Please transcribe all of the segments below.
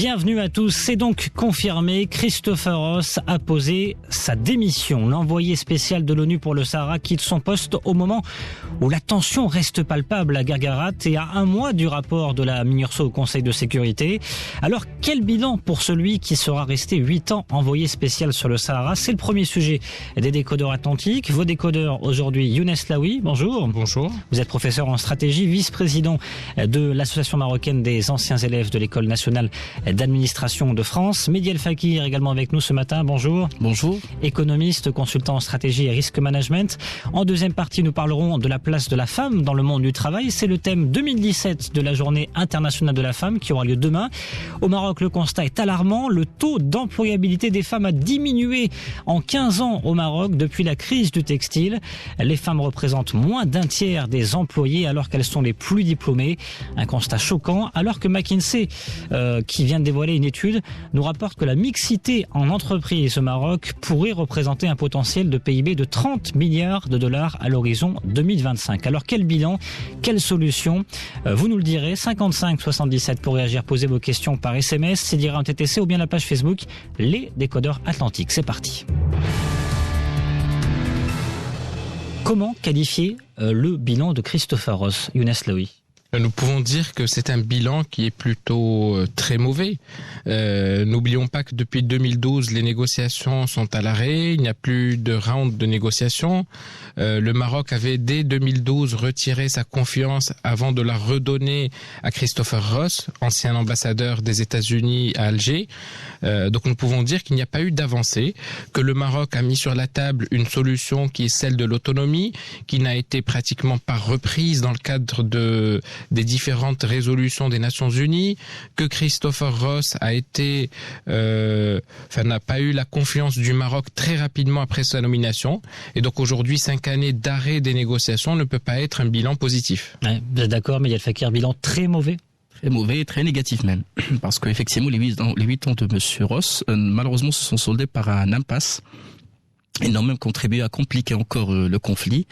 Bienvenue à tous, c'est donc confirmé, Christopher Ross a posé sa démission. L'envoyé spécial de l'ONU pour le Sahara quitte son poste au moment où la tension reste palpable à Guerguerat et à un mois du rapport de la MINURSO au Conseil de sécurité. Alors quel bilan pour celui qui sera resté 8 ans envoyé spécial sur le Sahara? C'est le premier sujet des décodeurs atlantiques. Vos décodeurs aujourd'hui, Younes Laoui, bonjour. Bonjour. Vous êtes professeur en stratégie, vice-président de l'Association marocaine des anciens élèves de l'École nationale d'administration de France. Mehdi El Fakir également avec nous ce matin, bonjour. Bonjour. Économiste, consultant en stratégie et risque management. En deuxième partie, nous parlerons de la place de la femme dans le monde du travail. C'est le thème 2017 de la Journée internationale de la femme qui aura lieu demain. Au Maroc, le constat est alarmant. Le taux d'employabilité des femmes a diminué en 15 ans au Maroc depuis la crise du textile. Les femmes représentent moins d'un tiers des employés alors qu'elles sont les plus diplômées. Un constat choquant alors que McKinsey, qui vient de dévoiler une étude, nous rapporte que la mixité en entreprise au Maroc pourrait représenter un potentiel de PIB de 30 milliards de dollars à l'horizon 2025. Alors quel bilan, quelle solution? Vous nous le direz, 55 77 pour réagir, poser vos questions par SMS, CDR en TTC ou bien la page Facebook Les Décodeurs Atlantiques. C'est parti. Comment qualifier le bilan de Christopher Ross, Younes Laoui? Nous pouvons dire que c'est un bilan qui est plutôt très mauvais. N'oublions pas que depuis 2012, les négociations sont à l'arrêt. Il n'y a plus de round de négociations. Le Maroc avait dès 2012 retiré sa confiance avant de la redonner à Christopher Ross, ancien ambassadeur des États-Unis à Alger. Donc nous pouvons dire qu'il n'y a pas eu d'avancée, que le Maroc a mis sur la table une solution qui est celle de l'autonomie, qui n'a été pratiquement pas reprise dans le cadre des différentes résolutions des Nations Unies, que Christopher Ross n'a pas eu la confiance du Maroc très rapidement après sa nomination. Et donc aujourd'hui, 5 années d'arrêt des négociations ne peut pas être un bilan positif. Ouais, vous êtes d'accord, Mehdi El Fakir, bilan très mauvais? Très mauvais, très négatif même. Parce qu'effectivement, les 8 ans de M. Ross, malheureusement, se sont soldés par un impasse. Ils n'ont même contribué à compliquer encore le conflit.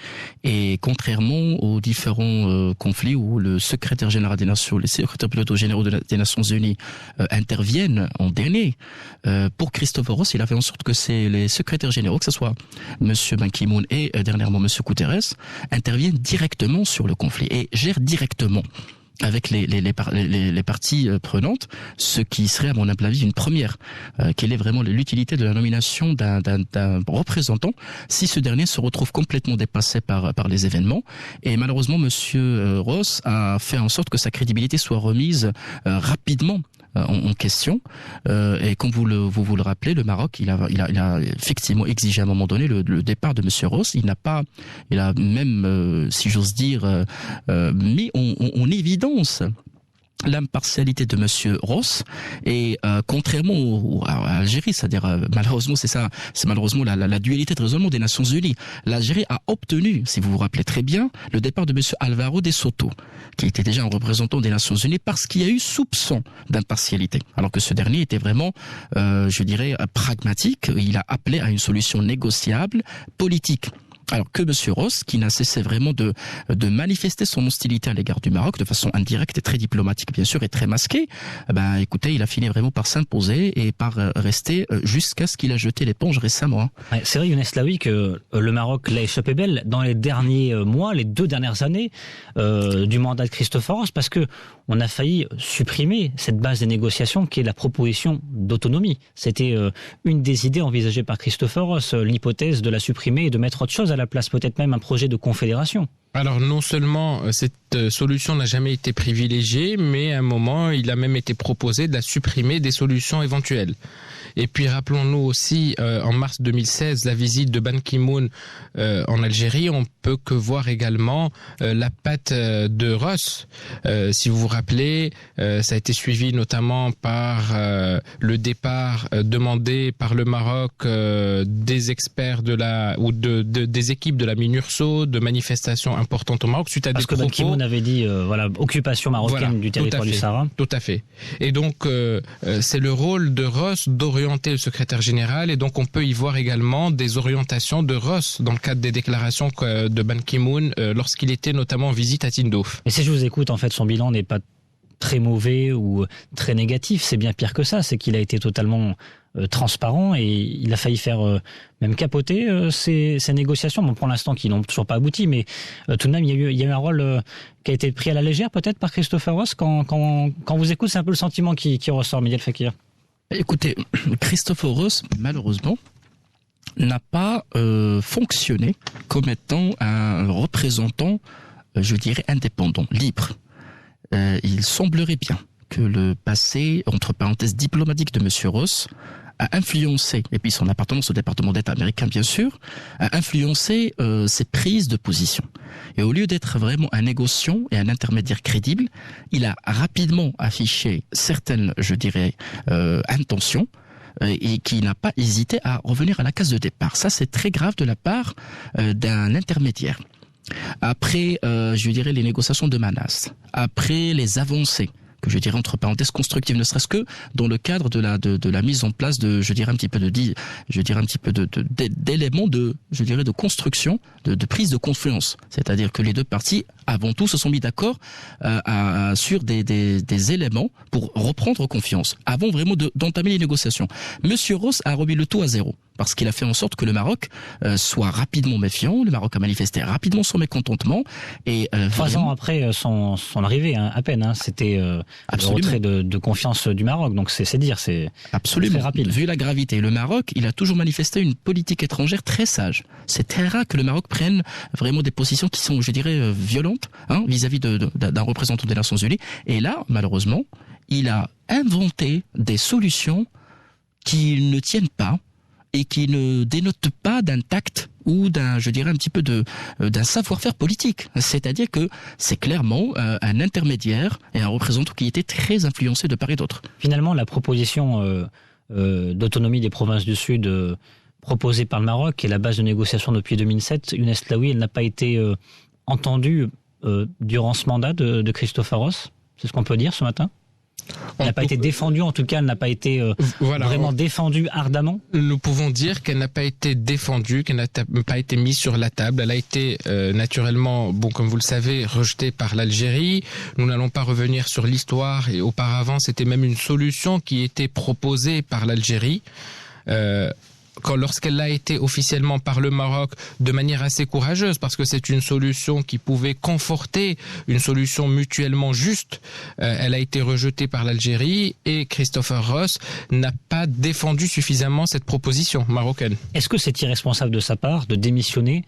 Et contrairement aux différents conflits où le secrétaire général des Nations, les secrétaires plutôt généraux des Nations Unies interviennent en dernier, pour Christopher Ross, il a fait en sorte que c'est les secrétaires généraux, que ce soit M. Ban Ki-moon et dernièrement M. Guterres, interviennent directement sur le conflit et gèrent directement avec les parties prenantes, ce qui serait à mon humble avis une première. Quelle est vraiment l'utilité de la nomination d'un représentant si ce dernier se retrouve complètement dépassé par les événements? Et malheureusement, Monsieur Ross a fait en sorte que sa crédibilité soit remise rapidement en question. Et comme vous le rappelez, le Maroc, il a effectivement exigé à un moment donné le départ de Monsieur Ross. Il a même, si j'ose dire, mis en évidence l'impartialité de Monsieur Ross et contrairement à l'Algérie, c'est-à-dire malheureusement c'est malheureusement la dualité de raisonnement des Nations Unies. L'Algérie a obtenu, si vous vous rappelez très bien, le départ de Monsieur Alvaro de Soto, qui était déjà un représentant des Nations Unies parce qu'il y a eu soupçon d'impartialité, alors que ce dernier était vraiment, je dirais, pragmatique. Il a appelé à une solution négociable, politique. Alors que M. Ross, qui n'a cessé vraiment de manifester son hostilité à l'égard du Maroc de façon indirecte et très diplomatique bien sûr et très masquée, écoutez, il a fini vraiment par s'imposer et par rester jusqu'à ce qu'il a jeté l'éponge récemment. Ouais, c'est vrai, Younes Laoui, que le Maroc l'a échappé belle dans les derniers mois, les 2 dernières années du mandat de Christopher Ross, parce que on a failli supprimer cette base des négociations qui est la proposition d'autonomie. C'était une des idées envisagées par Christopher Ross, l'hypothèse de la supprimer et de mettre autre chose à la place, peut-être même un projet de confédération. Alors non seulement cette solution n'a jamais été privilégiée, mais à un moment il a même été proposé de la supprimer des solutions éventuelles. Et puis rappelons-nous aussi en mars 2016 la visite de Ban Ki-moon en Algérie. On peut que voir également la patte de Ross. Si vous vous rappelez, ça a été suivi notamment par le départ demandé par le Maroc des experts des équipes de la MINURSO, de manifestations importantes au Maroc suite à des propos. Parce que Ban Ki-moon avait dit occupation marocaine du territoire du Sahara. Tout à fait. Et donc c'est le rôle de Ross d'orienter le secrétaire général, et donc on peut y voir également des orientations de Ross dans le cadre des déclarations de Ban Ki-moon lorsqu'il était notamment en visite à Tindouf. Et si je vous écoute, en fait, son bilan n'est pas très mauvais ou très négatif. C'est bien pire que ça. C'est qu'il a été totalement transparent et il a failli faire même capoter ces négociations. Bon, pour l'instant, qui n'ont toujours pas abouti, mais tout de même, il y a eu un rôle qui a été pris à la légère, peut-être, par Christopher Ross. Quand vous écoutez, c'est un peu le sentiment qui ressort, Miguel Fakir. Écoutez, Christopher Ross, malheureusement, n'a pas fonctionné comme étant un représentant, je dirais, indépendant, libre. Il semblerait bien que le passé, entre parenthèses, diplomatique de M. Ross a influencé, et puis son appartenance au département d'État américain bien sûr, a influencé ses prises de position. Et au lieu d'être vraiment un négociant et un intermédiaire crédible, il a rapidement affiché certaines, je dirais, intentions, et qui n'a pas hésité à revenir à la case de départ. Ça, c'est très grave de la part d'un intermédiaire. Après, je dirais, les négociations de Manas, après les avancées, que je dirais entre parenthèses constructives, ne serait-ce que dans le cadre de la mise en place de, je dirais un petit peu d'éléments de, je dirais, de construction, de prise de confiance. C'est-à-dire que les deux parties, avant tout, se sont mis d'accord sur des éléments pour reprendre confiance, avant vraiment d'entamer les négociations. Monsieur Ross a remis le tout à zéro, parce qu'il a fait en sorte que le Maroc soit rapidement méfiant. Le Maroc a manifesté rapidement son mécontentement. Et 3 ans après son arrivée, à peine, c'était le retrait de confiance du Maroc. Donc c'est dire, c'est absolument très rapide. Vu la gravité, le Maroc, il a toujours manifesté une politique étrangère très sage. C'est très rare que le Maroc prenne vraiment des positions qui sont, je dirais, violentes vis-à-vis d'un représentant des Nations Unies. Et là, malheureusement, il a inventé des solutions qui ne tiennent pas et qui ne dénotent pas d'un tact ou d'un, je dirais, un petit peu d'un savoir-faire politique. C'est-à-dire que c'est clairement un intermédiaire et un représentant qui était très influencé de part et d'autre. Finalement, la proposition d'autonomie des provinces du Sud proposée par le Maroc, qui est la base de négociation depuis 2007, Younes Laoui, elle n'a pas été entendue durant ce mandat de Christopher Ross. C'est ce qu'on peut dire ce matin ? Elle n'a pas été défendue, en tout cas, elle n'a pas été vraiment défendue ardemment. Nous pouvons dire qu'elle n'a pas été défendue, qu'elle n'a pas été mise sur la table. Elle a été naturellement, comme vous le savez, rejetée par l'Algérie. Nous n'allons pas revenir sur l'histoire, et auparavant, c'était même une solution qui était proposée par l'Algérie. Lorsqu'elle a été officiellement par le Maroc de manière assez courageuse, parce que c'est une solution qui pouvait conforter une solution mutuellement juste, elle a été rejetée par l'Algérie et Christopher Ross n'a pas défendu suffisamment cette proposition marocaine. Est-ce que c'est irresponsable de sa part de démissionner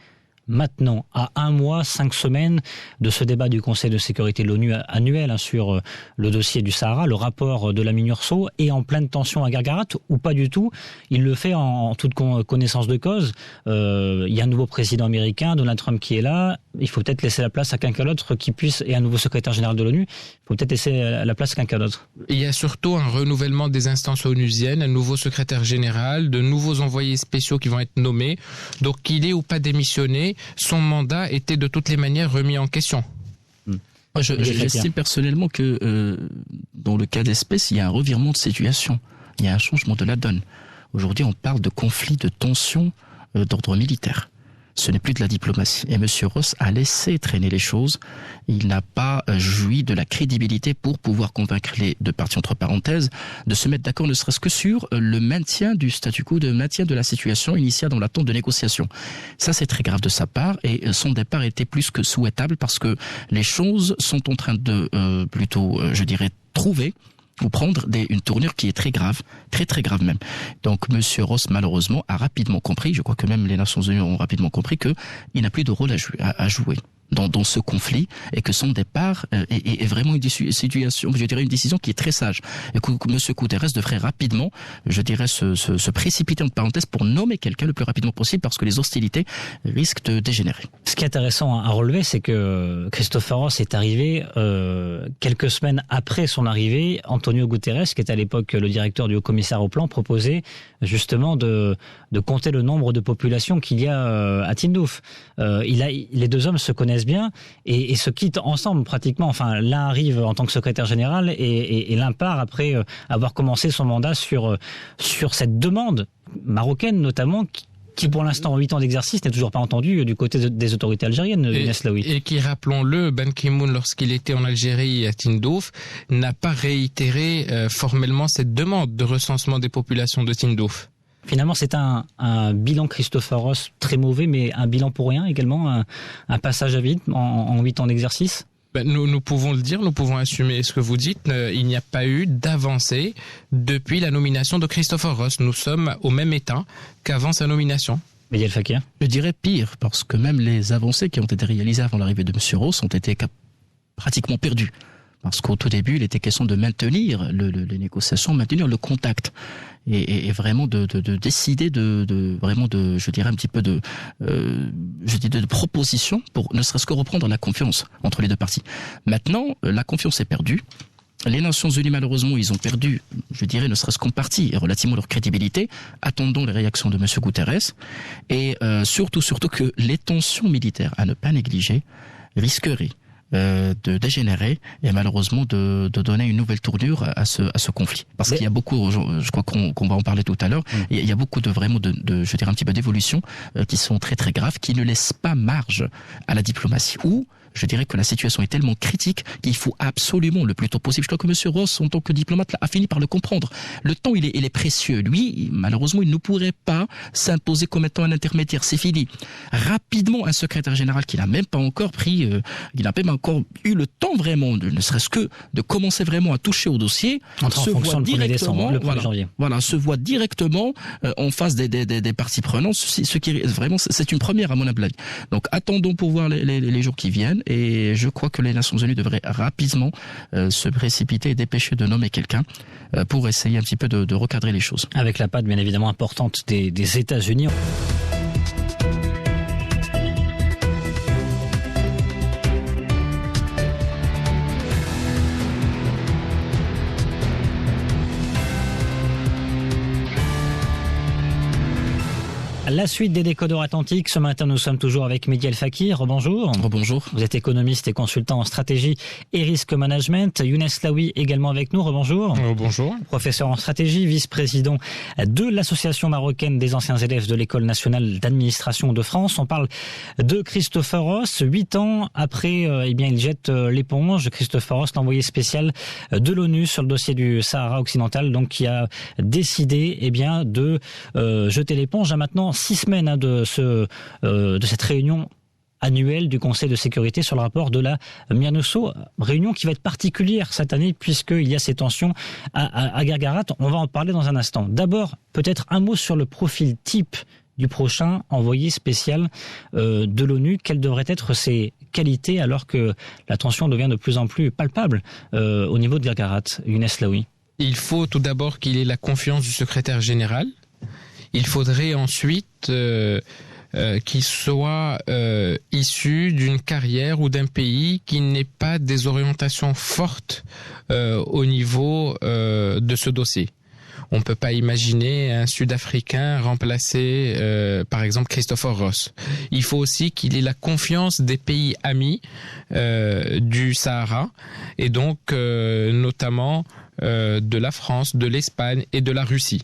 maintenant, à 1 mois, 5 semaines de ce débat du Conseil de sécurité de l'ONU annuel sur le dossier du Sahara, le rapport de la Minurso, et en pleine tension à Guerguerat, ou pas du tout? Il le fait en toute connaissance de cause. Il y a un nouveau président américain, Donald Trump, qui est là. Il faut peut-être laisser la place à quelqu'un d'autre qui puisse, et un nouveau secrétaire général de l'ONU, il faut peut-être laisser la place à quelqu'un d'autre. Il y a surtout un renouvellement des instances onusiennes, un nouveau secrétaire général, de nouveaux envoyés spéciaux qui vont être nommés. Donc qu'il ait ou pas démissionné, son mandat était de toutes les manières remis en question. J'estime personnellement que dans le cas d'espèce, il y a un revirement de situation. Il y a un changement de la donne. Aujourd'hui, on parle de conflits, de tensions d'ordre militaire. Ce n'est plus de la diplomatie. Et M. Ross a laissé traîner les choses. Il n'a pas joui de la crédibilité pour pouvoir convaincre les deux parties, entre parenthèses, de se mettre d'accord ne serait-ce que sur le maintien du statu quo, le maintien de la situation initiale dans l'attente de négociations. Ça, c'est très grave de sa part et son départ était plus que souhaitable parce que les choses sont en train de plutôt, je dirais, trouver ou prendre une tournure qui est très grave, très très grave même. Donc Monsieur Ross malheureusement a rapidement compris, je crois que même les Nations Unies ont rapidement compris que il n'a plus de rôle à jouer dans ce conflit et que son départ est vraiment une situation, je dirais une décision qui est très sage. Et que Monsieur Guterres devrait rapidement, je dirais, se précipiter entre parenthèses pour nommer quelqu'un le plus rapidement possible parce que les hostilités risquent de dégénérer. Ce qui est intéressant à relever, c'est que Christopher Ross est arrivé quelques semaines après son arrivée. Antonio Guterres, qui est à l'époque le directeur du Haut-Commissaire au Plan, proposait justement de compter le nombre de populations qu'il y a à Tindouf. Les deux hommes se connaissent bien et se quittent ensemble pratiquement. Enfin, l'un arrive en tant que secrétaire général et l'un part après avoir commencé son mandat sur cette demande marocaine notamment qui pour l'instant en 8 ans d'exercice n'est toujours pas entendu du côté des autorités algériennes, Younes Laoui. Et qui, rappelons-le, Ban Ki-moon, lorsqu'il était en Algérie à Tindouf, n'a pas réitéré formellement cette demande de recensement des populations de Tindouf. Finalement, c'est un bilan Christopher Ross très mauvais, mais un bilan pour rien également, un passage à vide en 8 ans d'exercice. Nous pouvons le dire, nous pouvons assumer ce que vous dites. Il n'y a pas eu d'avancée depuis la nomination de Christopher Ross. Nous sommes au même état qu'avant sa nomination. Mehdi El Fakir. Je dirais pire, parce que même les avancées qui ont été réalisées avant l'arrivée de M. Ross ont été pratiquement perdues. Parce qu'au tout début, il était question de maintenir les négociations, maintenir le contact. Et vraiment de décider vraiment je dirais un petit peu de propositions pour ne serait-ce que reprendre la confiance entre les deux parties. Maintenant, la confiance est perdue. Les Nations Unies, malheureusement, ils ont perdu, je dirais, ne serait-ce qu'en partie, relativement leur crédibilité. Attendons les réactions de M. Guterres. Et surtout que les tensions militaires, à ne pas négliger, risqueraient de dégénérer et malheureusement de donner une nouvelle tournure à ce conflit. Parce qu'il y a beaucoup, je crois qu'on va en parler tout à l'heure, il y a beaucoup je dirais un petit peu d'évolutions qui sont très très graves, qui ne laissent pas marge à la diplomatie. Ou je dirais que la situation est tellement critique qu'il faut absolument le plus tôt possible. Je crois que M. Ross, en tant que diplomate, a fini par le comprendre. Le temps, il est précieux. Lui, malheureusement, il ne pourrait pas s'imposer comme étant un intermédiaire. C'est fini. Rapidement, un secrétaire général qui n'a même pas encore il n'a même encore eu le temps vraiment, ne serait-ce que de commencer vraiment à toucher au dossier, se voit directement, se voit directement en face des parties prenantes. Ce qui vraiment, c'est une première à mon avis. Donc, attendons pour voir les jours qui viennent. Et je crois que les Nations Unies devraient rapidement se précipiter et dépêcher de nommer quelqu'un pour essayer un petit peu de recadrer les choses. Avec la patte bien évidemment importante des États-Unis. La suite des décodeurs atlantiques. Ce matin, nous sommes toujours avec Mehdi El Fakir. Bonjour. Bonjour. Vous êtes économiste et consultant en stratégie et risque management. Younes Laoui également avec nous. Bonjour. Bonjour. Professeur en stratégie, vice-président de l'Association marocaine des anciens élèves de l'École nationale d'administration de France. On parle de Christopher Ross. 8 ans après, il jette l'éponge. Christopher Ross, l'envoyé spécial de l'ONU sur le dossier du Sahara occidental, donc qui a décidé, de jeter l'éponge. À maintenant 6 semaines de cette réunion annuelle du Conseil de sécurité sur le rapport de la MINURSO, réunion qui va être particulière cette année puisqu'il y a ces tensions à Guerguerat. On va en parler dans un instant. D'abord, peut-être un mot sur le profil type du prochain envoyé spécial de l'ONU. Quelles devraient être ses qualités alors que la tension devient de plus en plus palpable au niveau de Guerguerat? Younes Laoui. Il faut tout d'abord qu'il ait la confiance du secrétaire général. Il faudrait ensuite qu'il soit issu d'une carrière ou d'un pays qui n'ait pas des orientations fortes au niveau de ce dossier. On ne peut pas imaginer un Sud-Africain remplacer, par exemple, Christopher Ross. Il faut aussi qu'il ait la confiance des pays amis du Sahara, et donc notamment de la France, de l'Espagne et de la Russie,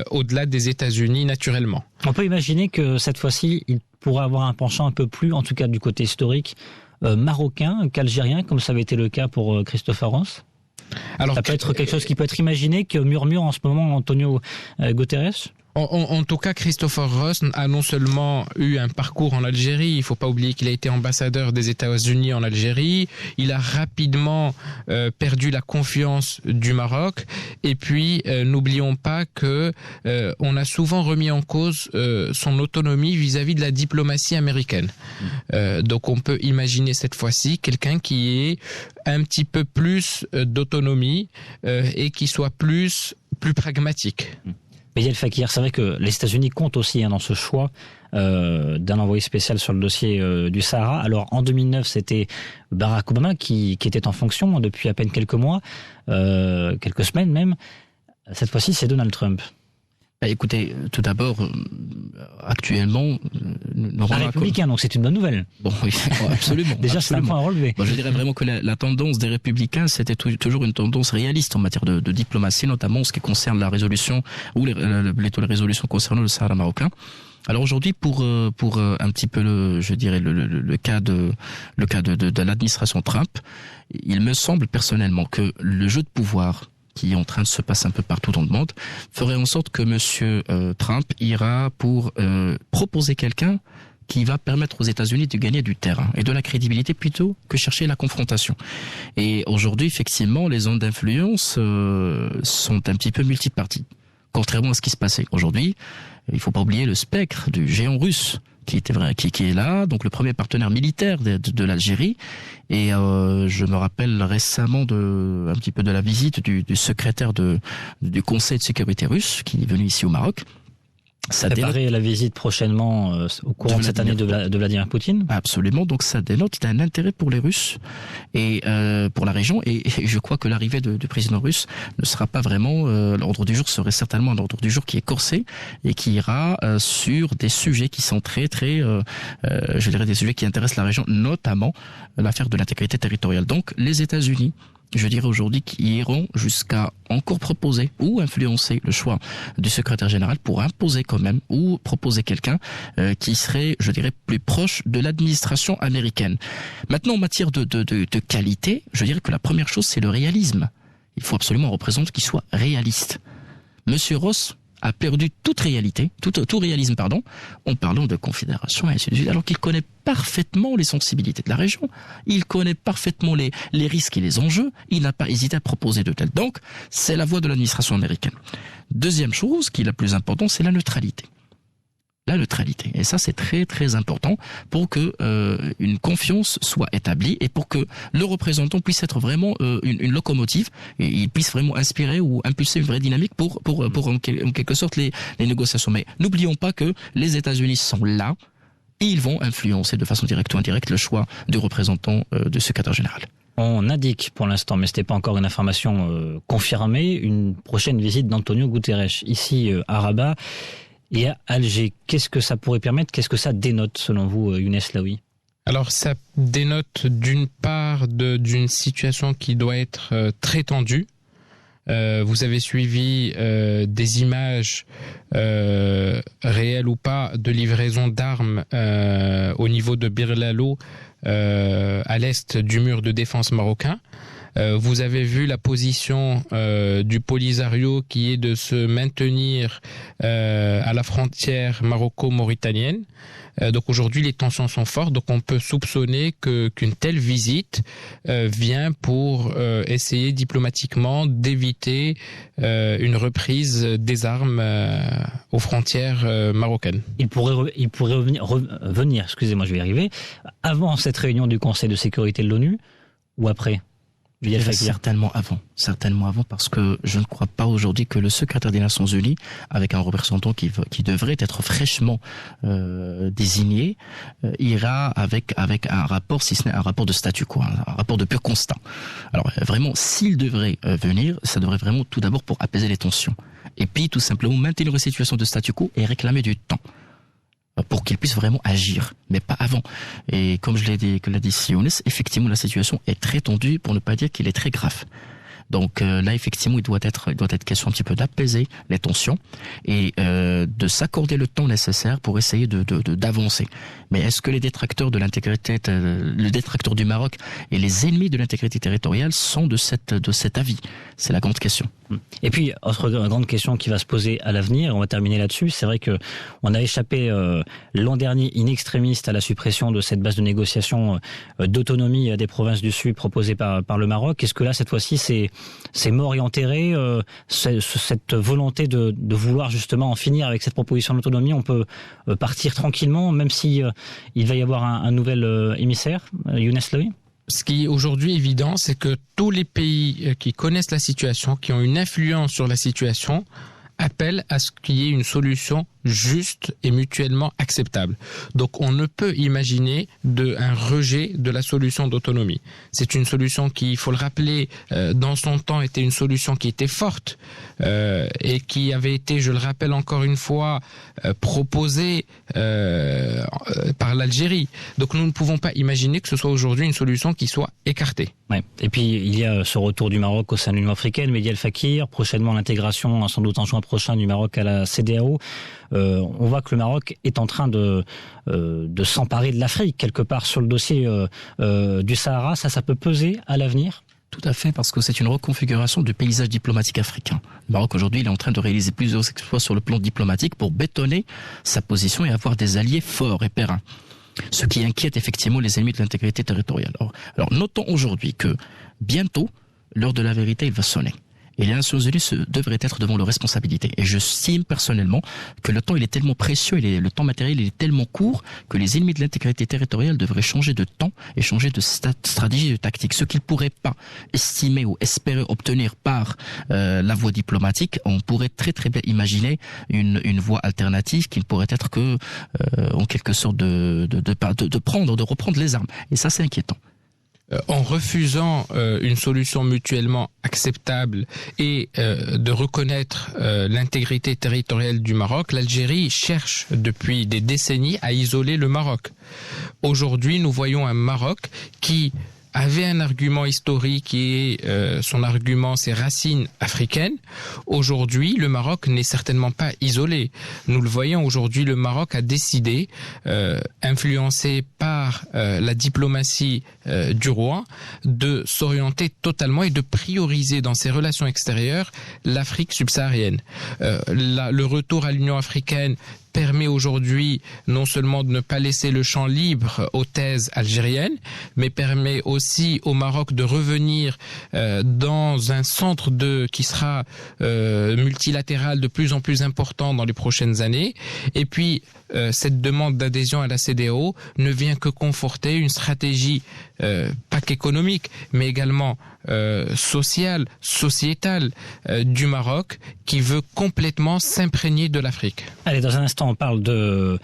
au-delà des États-Unis naturellement. On peut imaginer que cette fois-ci, il pourrait avoir un penchant un peu plus, en tout cas du côté historique, marocain qu'algérien, comme ça avait été le cas pour Christopher Ross. Alors, ça peut être quelque chose qui peut être imaginé, que murmure en ce moment Antonio Guterres. En tout cas, Christopher Ross a non seulement eu un parcours en Algérie, il ne faut pas oublier qu'il a été ambassadeur des États-Unis en Algérie, il a rapidement perdu la confiance du Maroc, et puis n'oublions pas que on a souvent remis en cause son autonomie vis-à-vis de la diplomatie américaine. Donc on peut imaginer cette fois-ci quelqu'un qui ait un petit peu plus d'autonomie et qui soit plus pragmatique. Mehdi El Fakir, c'est vrai que les États-Unis comptent aussi dans ce choix d'un envoyé spécial sur le dossier du Sahara. Alors en 2009, c'était Barack Obama qui était en fonction depuis à peine quelques mois, quelques semaines même. Cette fois-ci, c'est Donald Trump. Écoutez, tout d'abord, actuellement, un républicain, donc c'est une bonne nouvelle. Bon, oui, absolument. Déjà, c'est un point à relever. Je dirais vraiment que la tendance des républicains, c'était toujours une tendance réaliste en matière de diplomatie, notamment en ce qui concerne la résolution ou les résolutions concernant le Sahara marocain. Alors aujourd'hui, pour un petit peu le cas de l'administration Trump, il me semble personnellement que le jeu de pouvoir qui est en train de se passer un peu partout dans le monde ferait en sorte que Monsieur Trump ira pour proposer quelqu'un qui va permettre aux États-Unis de gagner du terrain et de la crédibilité plutôt que chercher la confrontation. Et aujourd'hui, effectivement, les zones d'influence sont un petit peu multiparties. Contrairement à ce qui se passait aujourd'hui, il faut pas oublier le spectre du géant russe qui est là, donc le premier partenaire militaire de l'Algérie. Et je me rappelle récemment un petit peu de la visite du secrétaire du Conseil de sécurité russe qui est venu ici au Maroc. Préparer la visite prochainement au courant de cette année de Vladimir Poutine. Absolument, donc ça dénote un intérêt pour les Russes et pour la région. Et je crois que l'arrivée du président russe ne sera pas vraiment l'ordre du jour, serait certainement un ordre du jour qui est corsé et qui ira sur des sujets qui sont très je dirais des sujets qui intéressent la région, notamment l'affaire de l'intégrité territoriale. Donc les États-Unis, je dirais aujourd'hui, qui iront jusqu'à encore proposer ou influencer le choix du secrétaire général pour imposer quand même ou proposer quelqu'un qui serait, je dirais, plus proche de l'administration américaine. Maintenant, en matière de qualité, je dirais que la première chose, c'est le réalisme. Il faut absolument un représentant qui soit réaliste. Monsieur Ross a perdu toute réalité, tout réalisme, en parlant de confédération et ainsi de suite, alors qu'il connaît parfaitement les sensibilités de la région, il connaît parfaitement les risques et les enjeux, il n'a pas hésité à proposer de tels. Donc, c'est la voie de l'administration américaine. Deuxième chose, qui est la plus importante, c'est la neutralité. La neutralité. Et ça, c'est très, très important pour que une confiance soit établie et pour que le représentant puisse être vraiment une locomotive et il puisse vraiment inspirer ou impulser une vraie dynamique pour en quelque sorte les négociations. Mais n'oublions pas que les États-Unis sont là et ils vont influencer de façon directe ou indirecte le choix du représentant du secrétaire général. On indique pour l'instant, mais ce n'était pas encore une information confirmée, une prochaine visite d'Antonio Guterres ici à Rabat et à Alger. Qu'est-ce que ça pourrait permettre? Qu'est-ce que ça dénote selon vous, Younes Laoui? Alors ça dénote d'une part d'une situation qui doit être très tendue. Vous avez suivi des images réelles ou pas de livraison d'armes au niveau de Bir Lalo à l'est du mur de défense marocain. Vous avez vu la position du Polisario qui est de se maintenir à la frontière maroco-mauritanienne. Donc aujourd'hui, les tensions sont fortes, donc on peut soupçonner qu'une telle visite vient pour essayer diplomatiquement d'éviter une reprise des armes aux frontières marocaines. Il pourrait revenir, excusez-moi, je vais y arriver, avant cette réunion du Conseil de sécurité de l'ONU ou après? Certainement avant, parce que je ne crois pas aujourd'hui que le secrétaire des Nations Unies, avec un représentant qui devrait être fraîchement désigné, ira avec un rapport, si ce n'est un rapport de statu quo, un rapport de pur constat. Alors vraiment, s'il devrait venir, ça devrait vraiment tout d'abord pour apaiser les tensions, et puis tout simplement maintenir une situation de statu quo et réclamer du temps pour qu'il puisse vraiment agir, mais pas avant. Et comme l'a dit Younes, effectivement la situation est très tendue, pour ne pas dire qu'il est très grave. Donc là, effectivement, il doit être question un petit peu d'apaiser les tensions et de s'accorder le temps nécessaire pour essayer d'avancer. Mais est-ce que les détracteurs de l'intégrité, le détracteur du Maroc et les ennemis de l'intégrité territoriale sont de cet avis? C'est la grande question. Et puis, autre grande question qui va se poser à l'avenir, on va terminer là-dessus, c'est vrai que on a échappé l'an dernier in extremis à la suppression de cette base de négociation d'autonomie des provinces du Sud proposée par le Maroc. Est-ce que là, cette fois-ci, c'est mort et enterré, cette volonté de vouloir justement en finir avec cette proposition d'autonomie, on peut partir tranquillement, même si il va y avoir un nouvel émissaire, Younes Laoui? Ce qui est aujourd'hui évident, c'est que tous les pays qui connaissent la situation, qui ont une influence sur la situation, appellent à ce qu'il y ait une solution juste et mutuellement acceptable. Donc on ne peut imaginer un rejet de la solution d'autonomie. C'est une solution qui, il faut le rappeler, dans son temps était une solution qui était forte et qui avait été, je le rappelle encore une fois, proposée par l'Algérie. Donc nous ne pouvons pas imaginer que ce soit aujourd'hui une solution qui soit écartée. Ouais. Et puis il y a ce retour du Maroc au sein de l'Union africaine, Mehdi El Fakir, prochainement l'intégration, sans doute en juin prochain, du Maroc à la CEDEAO. on voit que le Maroc est en train de s'emparer de l'Afrique quelque part sur le dossier du Sahara. Ça peut peser à l'avenir? Tout à fait, parce que c'est une reconfiguration du paysage diplomatique africain. Le Maroc aujourd'hui, il est en train de réaliser plusieurs exploits sur le plan diplomatique pour bétonner sa position et avoir des alliés forts et pérennes. Ce qui inquiète effectivement les ennemis de l'intégrité territoriale. Alors notons aujourd'hui que bientôt, l'heure de la vérité, il va sonner. Et les Nations Unies devraient être devant leurs responsabilités. Et je estime personnellement que le temps il est tellement précieux, le temps matériel il est tellement court que les ennemis de l'intégrité territoriale devraient changer de temps et changer de stratégie, de tactique. Ce qu'ils pourraient pas estimer ou espérer obtenir par la voie diplomatique, on pourrait très très bien imaginer une voie alternative qui ne pourrait être que en quelque sorte de reprendre les armes. Et ça c'est inquiétant. En refusant une solution mutuellement acceptable et de reconnaître l'intégrité territoriale du Maroc, l'Algérie cherche depuis des décennies à isoler le Maroc. Aujourd'hui, nous voyons un Maroc qui avait un argument historique qui est son argument, ses racines africaines. Aujourd'hui, le Maroc n'est certainement pas isolé. Nous le voyons aujourd'hui, le Maroc a décidé, influencé par la diplomatie du roi, de s'orienter totalement et de prioriser dans ses relations extérieures l'Afrique subsaharienne. Le retour à l'Union africaine permet aujourd'hui non seulement de ne pas laisser le champ libre aux thèses algériennes, mais permet aussi au Maroc de revenir dans un centre qui sera multilatéral de plus en plus important dans les prochaines années. Et puis, cette demande d'adhésion à la CEDEAO ne vient que conforter une stratégie pas qu'économique, mais également sociale, sociétale du Maroc qui veut complètement s'imprégner de l'Afrique. Allez, dans un instant, on parle de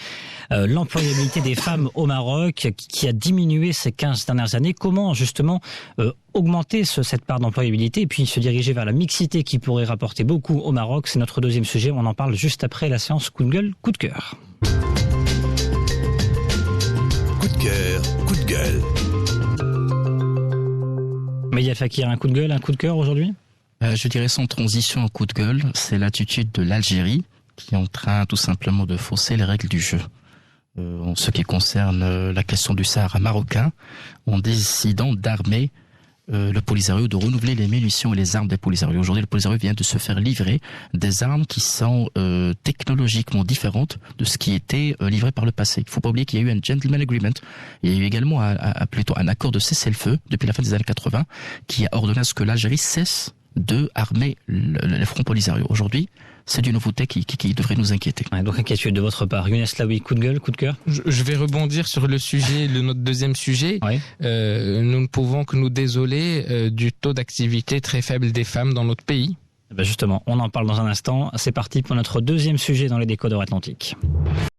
l'employabilité des femmes au Maroc qui a diminué ces 15 dernières années. Comment justement augmenter cette part d'employabilité et puis se diriger vers la mixité qui pourrait rapporter beaucoup au Maroc? C'est notre deuxième sujet. On en parle juste après la séance coup de gueule, coup de cœur. Coup de cœur, coup de gueule. Média Fakir, un coup de gueule, un coup de cœur aujourd'hui? Je dirais sans transition un coup de gueule, c'est l'attitude de l'Algérie qui est en train tout simplement de fausser les règles du jeu. En ce qui concerne la question du Sahara marocain, en décidant d'armer le Polisario, de renouveler les munitions et les armes des Polisario. Aujourd'hui, le Polisario vient de se faire livrer des armes qui sont technologiquement différentes de ce qui était livré par le passé. Il ne faut pas oublier qu'il y a eu un gentleman agreement. Il y a eu également plutôt un accord de cessez-le-feu depuis la fin des années 80 qui a ordonné à ce que l'Algérie cesse de armer les fronts Polisario. Aujourd'hui, c'est une nouveauté qui devrait nous inquiéter. Ouais, donc inquiétude de votre part. Younes Laoui, coup de gueule, coup de cœur? Je vais rebondir sur le sujet, notre deuxième sujet. Oui. Nous ne pouvons que nous désoler du taux d'activité très faible des femmes dans notre pays. Ben justement, on en parle dans un instant. C'est parti pour notre deuxième sujet dans les décodeurs atlantiques.